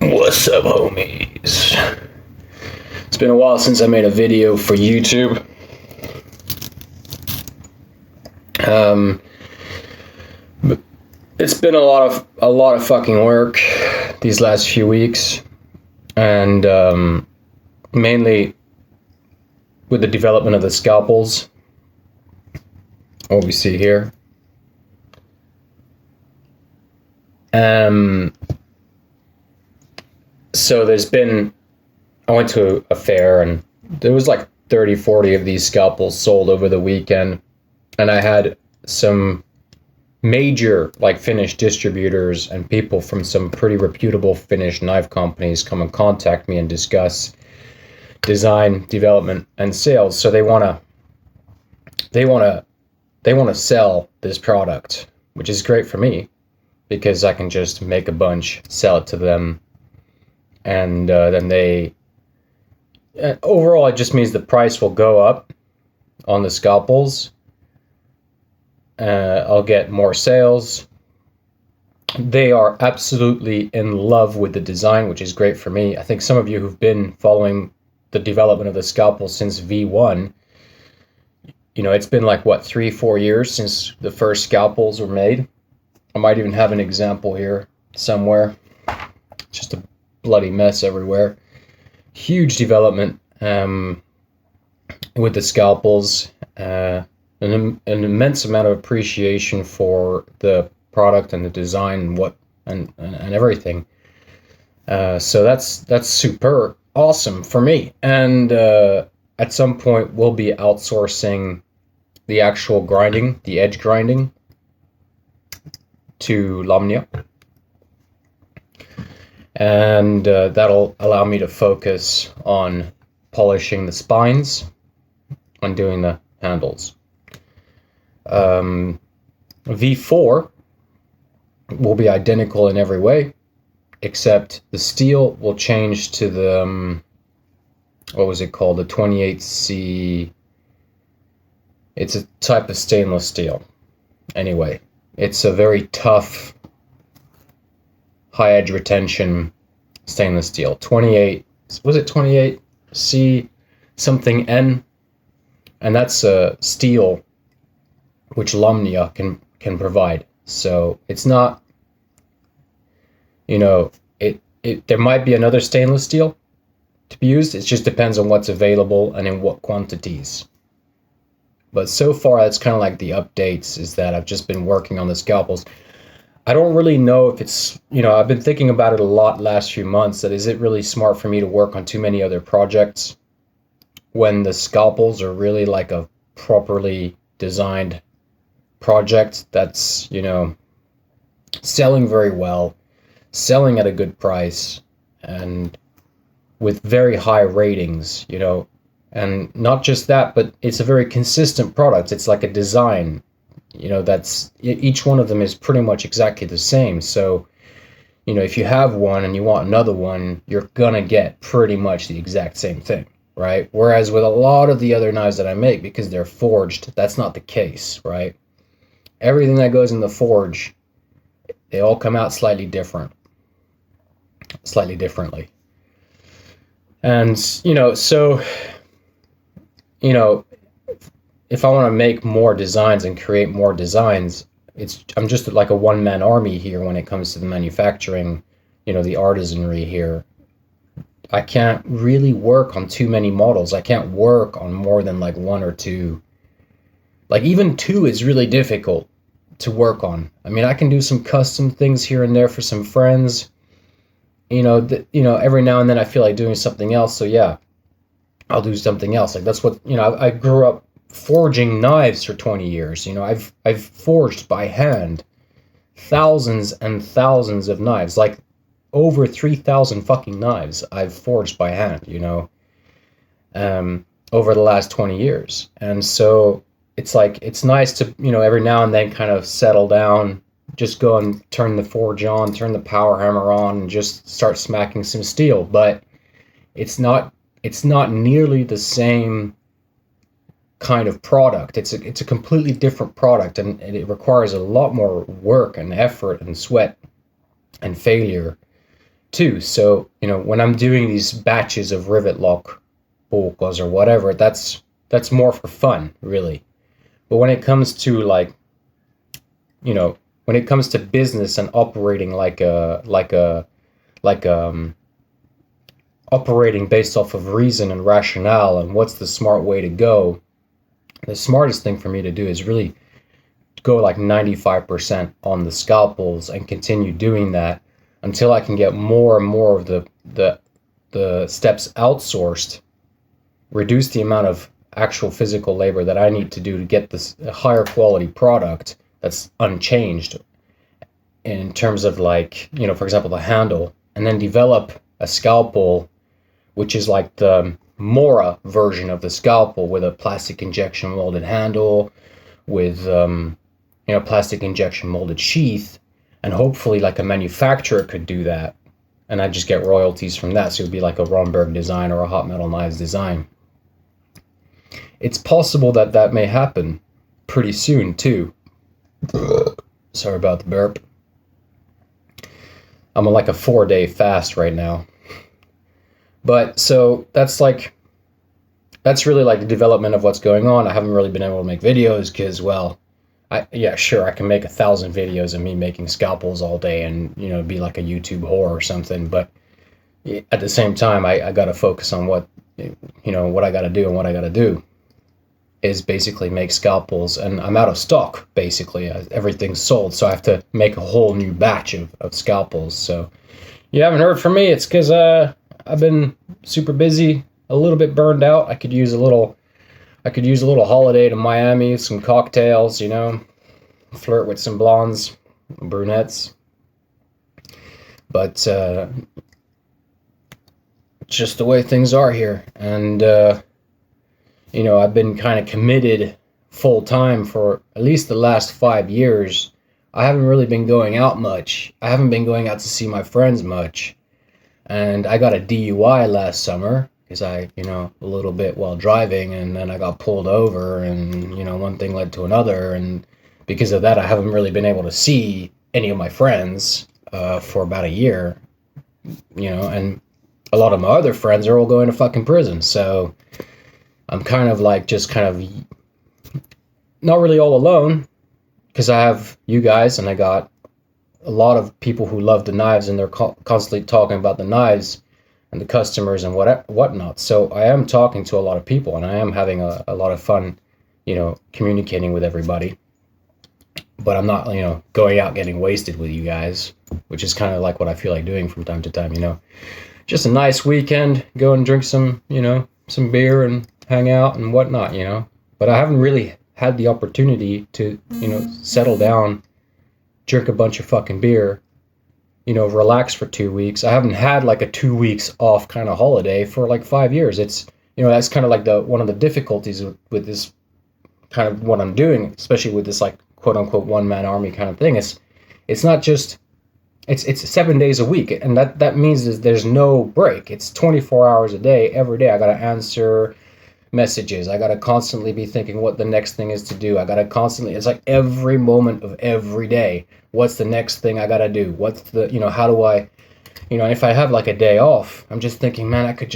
What's up, homies? It's been a while since I made a video for YouTube. But it's been a lot of fucking work these last few weeks, and mainly with the development of the scalpels. What we see here. So I went to a fair and there was like 30, 40 of these scalpels sold over the weekend. And I had some major like Finnish distributors and people from some pretty reputable Finnish knife companies come and contact me and discuss design, development, and sales. So they want to sell this product, which is great for me because I can just make a bunch, sell it to them, and then overall it just means the price will go up on the scalpels. I'll get more sales. They are absolutely in love with the design, which is great for me. I think some of you who've been following the development of the scalpel since V1, it's been like 3-4 years since the first scalpels were made. I might even have an example here somewhere. It's just a bloody mess everywhere. Huge development with the scalpels. An immense amount of appreciation for the product and the design and everything. So that's super awesome for me. And at some point we'll be outsourcing the actual grinding, the edge grinding, to Lamnia. And that'll allow me to focus on polishing the spines, on doing the handles. V4 will be identical in every way, except the steel will change to the, what was it called? The 28C. It's a type of stainless steel. Anyway, it's a very tough, high edge retention stainless steel. 28, was it 28C something N? And that's a steel which Lamnia can provide. So it's not, there might be another stainless steel to be used. It just depends on what's available and in what quantities. But so far, that's kind of like the updates, is that I've just been working on the scalpels. I don't really know if it's, I've been thinking about it a lot last few months, that is it really smart for me to work on too many other projects when the scalpels are really like a properly designed project that's, selling very well, selling at a good price, and with very high ratings, and not just that, but it's a very consistent product. It's like a design, that's, each one of them is pretty much exactly the same. So, if you have one and you want another one, you're gonna get pretty much the exact same thing, right? Whereas with a lot of the other knives that I make, because they're forged, that's not the case, right? Everything that goes in the forge, they all come out slightly differently. And, if I want to make more designs and create more designs, I'm just like a one-man army here when it comes to the manufacturing, the artisanry here. I can't really work on too many models. I can't work on more than like one or two. Like even two is really difficult to work on. I mean, I can do some custom things here and there for some friends. Every now and then I feel like doing something else. So yeah, I'll do something else. Like that's what, I grew up forging knives for 20 years. I've forged by hand thousands and thousands of knives, like over 3,000 fucking knives I've forged by hand, over the last 20 years. And so it's like, it's nice to, every now and then kind of settle down, just go and turn the forge on, turn the power hammer on, and just start smacking some steel. But it's not nearly the same kind of product. It's a completely different product, and it requires a lot more work and effort and sweat and failure too. So, when I'm doing these batches of rivet lock polkas or whatever, that's more for fun, really. But when it comes to when it comes to business and operating operating based off of reason and rationale and what's the smart way to go, the smartest thing for me to do is really go like 95% on the scalpels and continue doing that until I can get more and more of the steps outsourced, reduce the amount of actual physical labor that I need to do to get this higher quality product that's unchanged in terms of for example, the handle, and then develop a scalpel which is like the Mora version of the scalpel with a plastic injection molded handle with plastic injection molded sheath, and hopefully like a manufacturer could do that and I just get royalties from that. So it would be like a Romberg design or a Hot Metal Knives design. It's possible that that may happen pretty soon too. Sorry about the burp. I'm on like a 4-day fast right now. But so that's really like the development of what's going on. I haven't really been able to make videos because, well, I can make 1,000 videos of me making scalpels all day and, be like a YouTube whore or something. But at the same time, I got to focus on what I got to do, and what I got to do is basically make scalpels, and I'm out of stock, basically. Everything's sold, so I have to make a whole new batch of scalpels. So you haven't heard from me, it's because I've been super busy, a little bit burned out. I could use a little holiday to Miami, some cocktails, flirt with some blondes, brunettes. But just the way things are here. And I've been kind of committed full time for at least the last 5 years. I haven't really been going out much. I haven't been going out to see my friends much. And I got a DUI last summer because a little bit while driving, and then I got pulled over, and, one thing led to another. And because of that, I haven't really been able to see any of my friends for about a year, and a lot of my other friends are all going to fucking prison. So I'm kind of not really all alone, because I have you guys, and I got a lot of people who love the knives, and they're constantly talking about the knives and the customers and whatnot. So I am talking to a lot of people, and I am having a lot of fun, communicating with everybody. But I'm not, going out getting wasted with you guys, which is kind of like what I feel like doing from time to time, Just a nice weekend, go and drink some beer and hang out and whatnot, But I haven't really had the opportunity to, settle down, drink a bunch of fucking beer, relax for 2 weeks. I haven't had like a 2 weeks off kind of holiday for like 5 years. It's, that's kind of like one of the difficulties with this kind of what I'm doing, especially with this like quote unquote one-man army kind of thing. It's not just, it's 7 days a week. And that means there's no break. It's 24 hours a day, every day. I got to answer messages. I got to constantly be thinking what the next thing is to do. I got to constantly, it's like every moment of every day. What's the next thing I got to do? What's the, how do I, if I have like a day off, I'm just thinking, man, I could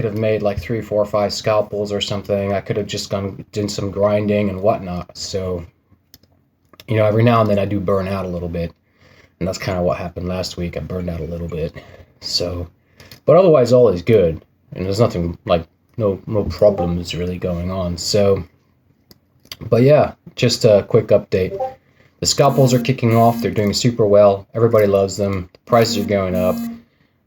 have made like 3, 4, 5 scalpels or something. I could have just done some grinding and whatnot. So, every now and then I do burn out a little bit. And that's kind of what happened last week. I burned out a little bit. So, but otherwise all is good. And there's nothing like, no problems really going on. So, but yeah, just a quick update. The scalpels are kicking off. They're doing super well. Everybody loves them. Prices are going up.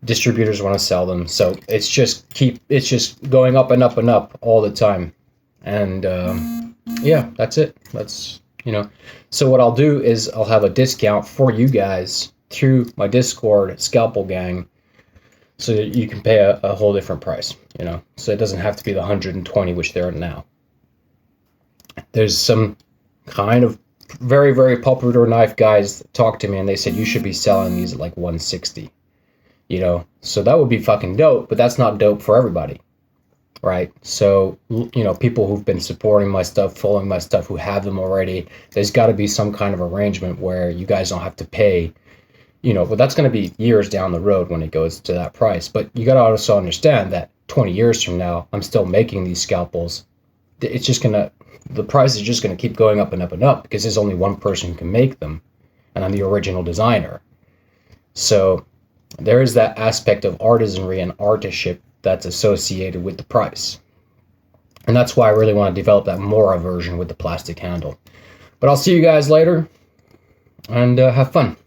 Distributors want to sell them. So it's just going up and up and up all the time. And yeah, that's it. That's, So what I'll do is I'll have a discount for you guys through my Discord, Scalpel Gang, so that you can pay a whole different price, So it doesn't have to be the 120, which they're at now. There's some kind of very, very popular knife guys that talk to me, and they said you should be selling these at like 160, So that would be fucking dope, but that's not dope for everybody, right? So, people who've been supporting my stuff, following my stuff, who have them already, there's got to be some kind of arrangement where you guys don't have to pay, but that's going to be years down the road when it goes to that price. But you got to also understand that 20 years from now, I'm still making these scalpels. The price is just going to keep going up and up and up because there's only one person who can make them, and I'm the original designer. So there is that aspect of artisanry and artistship that's associated with the price. And that's why I really want to develop that Mora version with the plastic handle. But I'll see you guys later, and have fun.